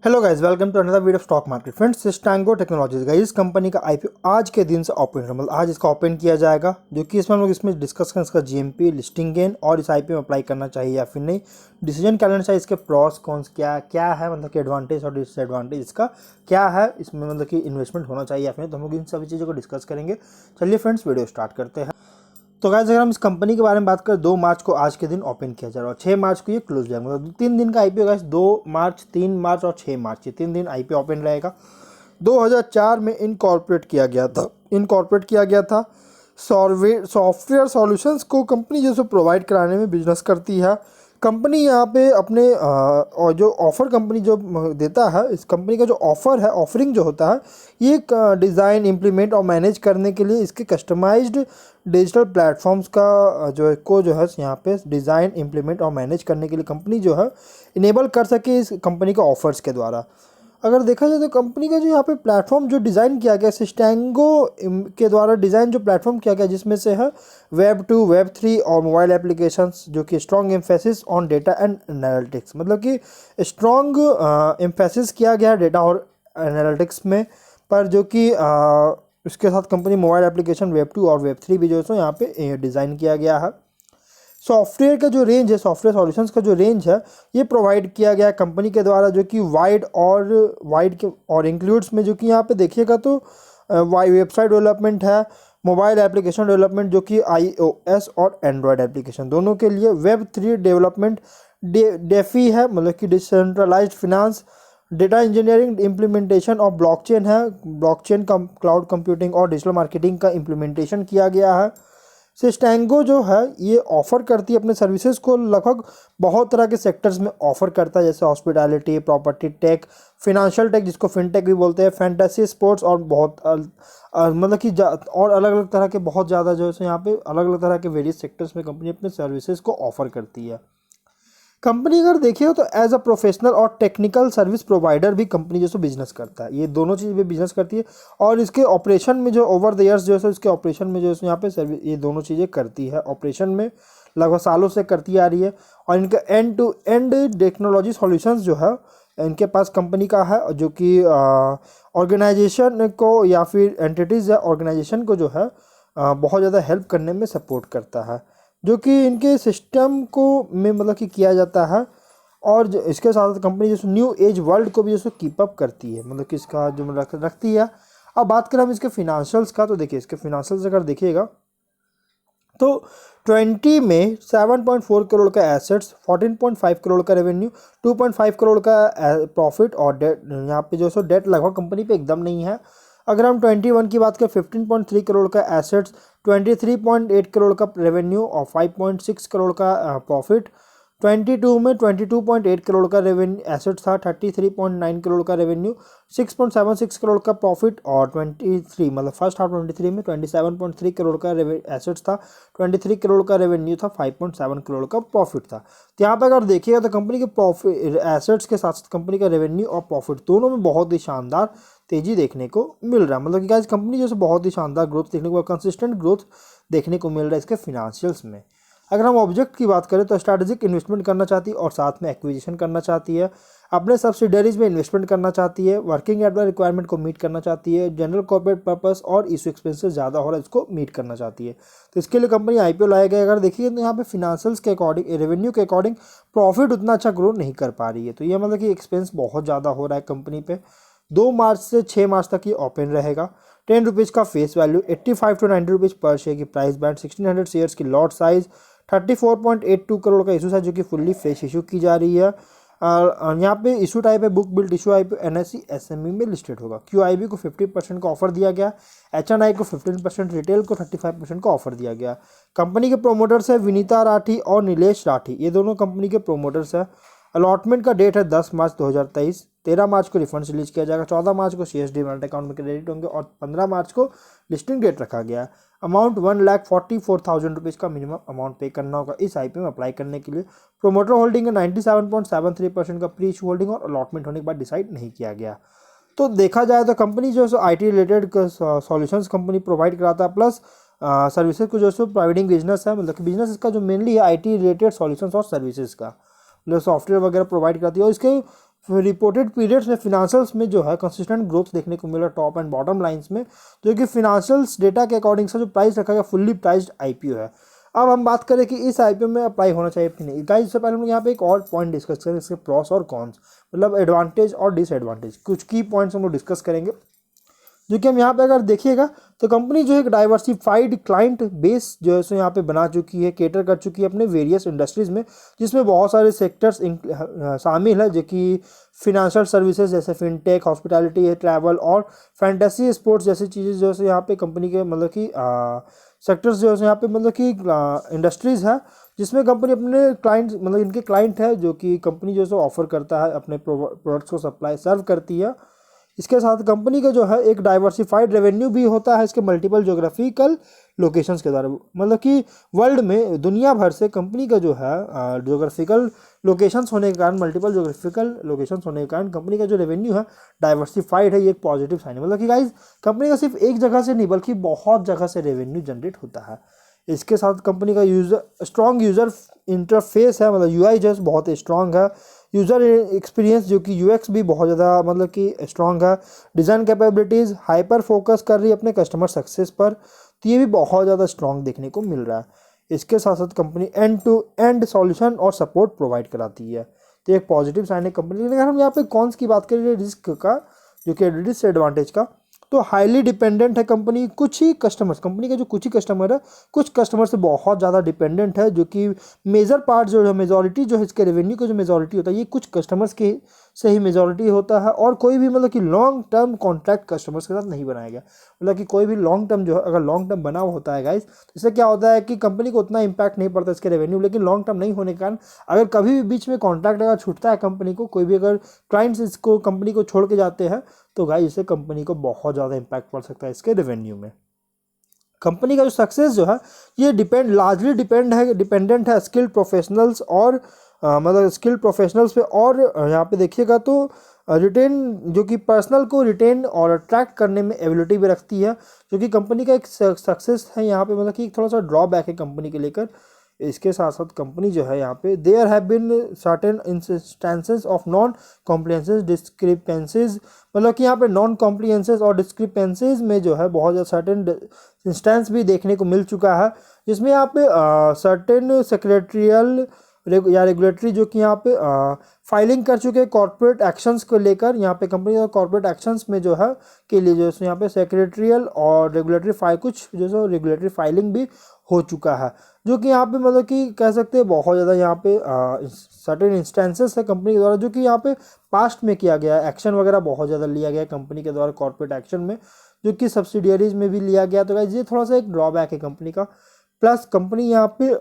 Hello guys, welcome to another video of stock market. Friends, Systango technologies guys, इस company का IPO आज के दिन से ओपन मतलब आज इसका ओपन किया जाएगा, जो कि इसमें हम लोग इसमें डिस्कस करें इसका जीएमपी, लिस्टिंग गेन और इस आईपीओ में अप्लाई करना चाहिए या फिर नहीं, डिसीजन क्या लेना चाहिए, इसके प्रॉस कॉन्स क्या क्या है, मतलब कि एडवांटेज और डिसएडवांटेज इसका क्या है, इसमें मतलब कि इन्वेस्टमेंट होना चाहिए या फिर नहीं, तो हम लोग इन सभी चीज़ों को डिस्कस करेंगे। चलिए फ्रेंड्स, वीडियो स्टार्ट करते हैं। तो गाइस, अगर हम इस कंपनी के बारे में बात करें, 2 मार्च को आज के दिन ओपन किया जा रहा है, 6 मार्च को ये क्लोज जाएगा, मतलब 3 दिन का आईपीओ गाइस, 2 मार्च, 3 मार्च और 6 मार्च, ये 3 दिन आईपीओ ओपन रहेगा। 2004 में इनकॉर्पोरेट किया गया था। सॉफ्टवेयर सॉल्यूशंस को कंपनी जो प्रोवाइड कराने में बिजनेस करती है। कंपनी यहाँ पे अपने और जो ऑफ़र कंपनी जो देता है, इस कंपनी का जो ऑफ़र है, ऑफरिंग जो होता है, ये डिज़ाइन, इम्प्लीमेंट और मैनेज करने के लिए इसके कस्टमाइज्ड डिजिटल प्लेटफॉर्म्स का जो है यहाँ पे डिज़ाइन, इम्प्लीमेंट और मैनेज करने के लिए कंपनी जो है इनेबल कर सके इस कंपनी के ऑफर्स के द्वारा। अगर देखा जाए तो कंपनी का जो यहाँ पे प्लेटफॉर्म जो डिज़ाइन किया गया, सिस्टेंगो के द्वारा डिज़ाइन जो प्लेटफॉर्म किया गया, जिसमें से है वेब 2, वेब 3 और मोबाइल एप्लीकेशंस, जो कि strong emphasis on data and analytics, मतलब कि स्ट्रॉन्ग एम्फेसिस किया गया डेटा और एनालिटिक्स में, पर जो कि उसके साथ कंपनी मोबाइल एप्लीकेशन वेब 2 और वेब 3 भी जो है सो यहाँ पे डिज़ाइन किया गया है। सॉफ्टवेयर का जो रेंज है, सॉफ्टवेयर सॉल्यूशंस का जो रेंज है, ये प्रोवाइड किया गया कंपनी के द्वारा, जो कि वाइड और इंक्लूड्स में, जो कि यहाँ पे देखिएगा तो वेबसाइट डेवलपमेंट है, मोबाइल एप्लीकेशन डेवलपमेंट जो कि iOS और एंड्रॉयड एप्लीकेशन दोनों के लिए, वेब 3 डेवलपमेंट, डेफी है मतलब कि decentralised finance, data engineering, implementation of blockchain है, ब्लॉकचेन क्लाउड कंप्यूटिंग और डिजिटल मार्केटिंग का इम्प्लीमेंटेशन किया गया है। सिस्टेंगो जो है ये ऑफ़र करती है अपने सर्विसेज को लगभग बहुत तरह के सेक्टर्स में ऑफ़र करता है, जैसे hospitality, property tech, financial tech जिसको फिनटेक भी बोलते हैं, फैंटेसी स्पोर्ट्स और बहुत मतलब कि और अलग अलग तरह के बहुत ज़्यादा जो है यहाँ पे अलग अलग तरह के वेरियस सेक्टर्स में कंपनी अपने सर्विसेज को ऑफ़र करती है। कंपनी अगर देखिए तो एज अ प्रोफेशनल और टेक्निकल सर्विस प्रोवाइडर भी कंपनी जो है बिजनेस करता है, ये दोनों चीज़ भी बिजनेस करती है, और इसके ऑपरेशन में जो ओवर द ईयर्स जो है इसके ऑपरेशन में जो है यहाँ पे सर्विस, ये दोनों चीज़ें करती है, ऑपरेशन में लगभग सालों से करती आ रही है। और इनका end to end technology solutions जो है इनके पास कंपनी का है, जो कि ऑर्गेनाइजेशन को या फिर एंटिटीज़ या ऑर्गेनाइजेशन को जो है बहुत ज़्यादा हेल्प करने में सपोर्ट करता है, जो कि इनके सिस्टम को में मतलब कि किया जाता है। और इसके साथ साथ कंपनी जो न्यू एज वर्ल्ड को भी जो कीप अप करती है, मतलब कि इसका जो रखती है। अब बात करें हम इसके फिनेंशियल्स का, तो देखिए इसके फिनेंशियल्स अगर देखिएगा तो 20 में 7.4 करोड़ का एसेट्स, 14.5 करोड़ का रेवेन्यू, 2.5 करोड़ का प्रॉफिट, और डेट यहाँ पे जो सो डेट लगभग कंपनी पे एकदम नहीं है। अगर हम 21 की बात करें, 15.3 करोड़ का एसेट्स, 23.8 करोड़ का रेवेन्यू और 5.6 करोड़ का प्रॉफिट। 22 में 22.8 करोड़ का रेवेन्यू एसेट था, 33.9 करोड़ का रेवेन्यू, 6.76 करोड़ का प्रॉफिट, और 23 मतलब फर्स्ट हाफ 23 में 27.3 करोड़ का एसेट्स था, 23 करोड़ का रेवेन्यू था, 5.7 करोड़ का प्रॉफिट था। तो यहाँ पर अगर देखिएगा तो कंपनी के प्रॉफिट एसेट्स के साथ साथ कंपनी का रेवेन्यू और प्रॉफिट दोनों में बहुत ही शानदार तेजी देखने को मिल रहा है, मतलब कि गाइस कंपनी जैसे बहुत ही शानदार ग्रोथ देखने को, कंसिस्टेंट ग्रोथ देखने को मिल रहा है इसके फिनेंशियल्स में। अगर हम ऑब्जेक्ट की बात करें तो स्ट्रैटेजिक इन्वेस्टमेंट करना चाहती है और साथ में एक्विजिशन करना चाहती है, अपने सब्सिडरीज में इन्वेस्टमेंट करना चाहती है, वर्किंग कैपिटल रिक्वायरमेंट को मीट करना चाहती है, जनरल कॉर्पोरेट पर्पस और इशू एक्सपेंसेस ज़्यादा हो रहा है इसको मीट करना चाहती है। तो इसके लिए कंपनी आईपीओ लाया गया। अगर देखिए तो यहाँ पे फिनेंशियल्स के अकॉर्डिंग, रेवेन्यू के अकॉर्डिंग प्रॉफिट उतना अच्छा ग्रो नहीं कर पा रही है, तो ये मतलब कि एक्सपेंस बहुत ज़्यादा हो रहा है कंपनी पे। 2 मार्च से 6 मार्च तक ये ओपन रहेगा। 10 रुपीज़ का फेस वैल्यू, 85 to 90 रुपीज़ पर शेयर की प्राइस बैंड, 1600 शेयर्स की लॉट साइज, 34.82 करोड़ का इशू साइज जो कि फुल्ली फ्रेश इशू की जा रही है। और यहाँ पे इशू टाइप है बुक बिल्ड इशू, आई पे NSE SME में लिस्टेड होगा। QIB को 50% का ऑफर दिया गया, HNI को 15%, रिटेल को 35% का ऑफर दिया गया। कंपनी के प्रोमोटर्स है विनीता राठी और नीलेश राठी, ये दोनों कंपनी के प्रोमोटर्स है। अलॉटमेंट का डेट है 10 मार्च 2023, 13 मार्च को रिफंड रिलीज किया जाएगा, 14 मार्च को CSD मेल्ट अकाउंट में क्रेडिट होंगे और 15 मार्च को लिस्टिंग डेट रखा गया। अमाउंट 1,44,000 रुपीज़ का मिनिमम अमाउंट पे करना होगा इस आईपीओ में अप्लाई करने के लिए। प्रोमोटर होल्डिंग है 97.73% का, प्री इशू होल्डिंग और अलॉटमेंट होने के बाद डिसाइड नहीं किया गया। तो देखा जाए तो कंपनी जो है IT related solutions company provide कराता है, प्लस सर्विसेज को जो है प्रोवाइडिंग बिजनेस है, मतलब कि बिजनेस इसका जो मेनली है IT रिलेटेड सॉल्यूशंस और सर्विसेज का, मतलब सॉफ्टवेयर वगैरह प्रोवाइड करती है। और इसके रिपोर्टेड पीरियड्स में फिनेंशियल्स में जो है कंसिस्टेंट ग्रोथ देखने को मिला टॉप एंड बॉटम लाइंस में, जो कि फिनेंशियल्स डेटा के अकॉर्डिंग से जो प्राइस रखा गया फुल्ली प्राइस्ड आईपीओ है। अब हम बात करें कि इस आईपीओ में अप्लाई होना चाहिए कि नहीं गाइस, इससे पहले हम यहाँ पे एक और पॉइंट डिस्कस करें, इसके प्रॉस और कॉन्स, मतलब एडवांटेज और डिसएडवांटेज, कुछ की पॉइंट्स हम लोग डिस्कस करेंगे। जो कि हम यहाँ पे अगर देखिएगा तो कंपनी जो है एक डाइवर्सिफाइड क्लाइंट बेस जो है सो यहाँ पे बना चुकी है, केटर कर चुकी है अपने वेरियस इंडस्ट्रीज में, जिसमें बहुत सारे सेक्टर्स शामिल है, जो कि फिनेंशियल सर्विसेज जैसे फिनटेक, हॉस्पिटैलिटी है, ट्रैवल और फैंटेसी स्पोर्ट्स जैसी चीज़ें जो है यहाँ पे कंपनी के मतलब कि सेक्टर्स जो है यहाँ पे मतलब कि इंडस्ट्रीज़ है, जिसमें कंपनी अपने क्लाइंट मतलब इनके क्लाइंट है जो कि कंपनी जो है ऑफर करता है, अपने प्रोडक्ट्स को सप्लाई सर्व करती है। इसके साथ कंपनी का जो है एक डाइवर्सिफाइड रेवेन्यू भी होता है इसके मल्टीपल ज्योग्राफिकल लोकेशंस के द्वारा, मतलब कि वर्ल्ड में दुनिया भर से कंपनी का जो है ज्योग्राफिकल लोकेशंस होने के कारण, मल्टीपल ज्योग्राफिकल लोकेशंस होने के कारण कंपनी का जो रेवेन्यू है डाइवर्सिफाइड है। ये एक पॉजिटिव साइन है, मतलब कि गाइज कंपनी का सिर्फ एक जगह से नहीं बल्कि बहुत जगह से रेवेन्यू जनरेट होता है। इसके साथ कंपनी का स्ट्रॉन्ग यूज़र इंटरफेस है, मतलब यूआई जो है बहुत स्ट्रॉन्ग है, यूज़र एक्सपीरियंस जो कि यूएक्स भी बहुत ज़्यादा मतलब कि स्ट्रॉन्ग है, डिज़ाइन कैपेबिलिटीज़ हाइपर फोकस कर रही है अपने कस्टमर सक्सेस पर, तो ये भी बहुत ज़्यादा स्ट्रॉन्ग देखने को मिल रहा है। इसके साथ साथ company end to end solution और सपोर्ट प्रोवाइड कराती है, तो एक पॉजिटिव साइन है कंपनी। लेकिन अगर हम यहाँ पे कॉन्स की बात करें रिस्क का, जो कि डिसएडवांटेज का, तो हाईली डिपेंडेंट है कंपनी कुछ ही कस्टमर्स, कंपनी का जो कुछ ही कस्टमर है कुछ कस्टमर से बहुत ज़्यादा डिपेंडेंट है, जो कि मेजर पार्ट जो है मेजॉरिटी जो है इसके रेवेन्यू का जो मेजॉरिटी होता है ये कुछ कस्टमर्स के से ही मेजॉरिटी होता है, और कोई भी मतलब कि लॉन्ग टर्म कॉन्ट्रैक्ट कस्टमर्स के साथ नहीं बनाया गया, मतलब कि कोई भी लॉन्ग टर्म जो है अगर लॉन्ग टर्म बना हुआ होता है गाइस, तो इससे क्या होता है कि कंपनी को उतना इंपैक्ट नहीं पड़ता इसके रेवेन्यू, लेकिन लॉन्ग टर्म नहीं होने के कारण अगर कभी भी बीच में कॉन्ट्रैक्ट अगर छूटता है कंपनी को, कोई भी अगर क्लाइंट्स इसको कंपनी को छोड़ के जाते हैं, तो गाइस इससे कंपनी को बहुत ज़्यादा इंपैक्ट पड़ सकता है इसके रेवेन्यू में। कंपनी का जो सक्सेस जो है ये लार्जली डिपेंडेंट है स्किल्ड प्रोफेशनल्स और मतलब स्किल्ड प्रोफेशनल्स पे, और यहाँ पे देखिएगा तो रिटेन जो कि पर्सनल को रिटेन और अट्रैक्ट करने में एबिलिटी भी रखती है, जो कि कंपनी का एक सक्सेस है यहाँ पे, मतलब कि थोड़ा सा ड्रॉबैक है कंपनी के लेकर। इसके साथ साथ कंपनी जो है यहाँ पे there have been certain instances of non compliances discrepancies, मतलब कि यहाँ पे नॉन कॉम्प्लियंसेस और डिस्क्रिपेंसीज में जो है बहुत ज़्यादा सर्टेन इंस्टेंस भी देखने को मिल चुका है, जिसमें यहाँ पे सर्टेन सेक्रेटरियल या रेगुलेटरी जो कि यहाँ पे फाइलिंग कर चुके हैं कॉर्पोरेट एक्शंस को लेकर, यहाँ पे कंपनी का कॉर्पोरेट एक्शंस में जो है के लिए जो है यहाँ पे सेक्रेटरियल और रेगुलेटरी कुछ जो है रेगुलेटरी फाइलिंग भी हो चुका है, जो कि यहाँ पे मतलब कि कह सकते हैं बहुत ज़्यादा यहाँ पे सर्टेन इंस्टेंसेस है कंपनी के द्वारा, जो कि यहाँ पे पास्ट में किया गया है, एक्शन वगैरह बहुत ज़्यादा लिया गया है कंपनी के द्वारा कॉर्पोरेट एक्शन में, जो कि सब्सिडियरीज में भी लिया गया, तो गाइस ये थोड़ा सा एक ड्रॉबैक है कंपनी का। प्लस कंपनी यहाँ पे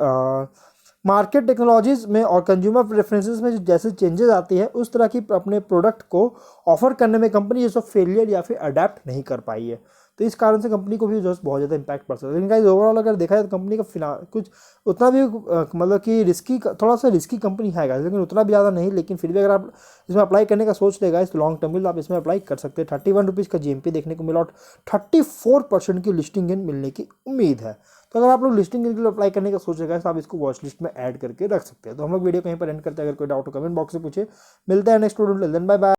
मार्केट टेक्नोलॉजीज में और कंज्यूमर प्रेफरेंसेस में जैसे चेंजेस आती है उस तरह की अपने प्रोडक्ट को ऑफर करने में कंपनी ये सब फेलियर या फिर अडेप्ट नहीं कर पाई है, तो इस कारण से कंपनी को भी जो बहुत ज़्यादा इंपैक्ट पड़ सकता है। लेकिन गाइस ओवरऑल अगर देखा जाए तो कंपनी का कुछ उतना भी मतलब कि थोड़ा सा रिस्की कंपनी है गाइस, लेकिन उतना भी ज़्यादा नहीं, लेकिन फिर भी अगर आप इसमें अप्लाई करने का सोच लेगा इस लॉन्ग टर्म में, तो आप इसमें अप्लाई कर सकते हैं। 31 रुपीज़ का GMP देखने को मिला और 34% की लिस्टिंग गेन मिलने की उम्मीद है, तो अगर आप लोग लिस्टिंग के लिए अप्लाई करने का सोच रहे हैं तो आप इसको वॉच लिस्ट में ऐड करके रख सकते हैं। तो हम लोग वीडियो कहीं पर एंड करते हैं, अगर कोई डाउट हो कमेंट बॉक्स से पूछे। मिलते हैं नेक्स्ट वीडियो, बाय बाय।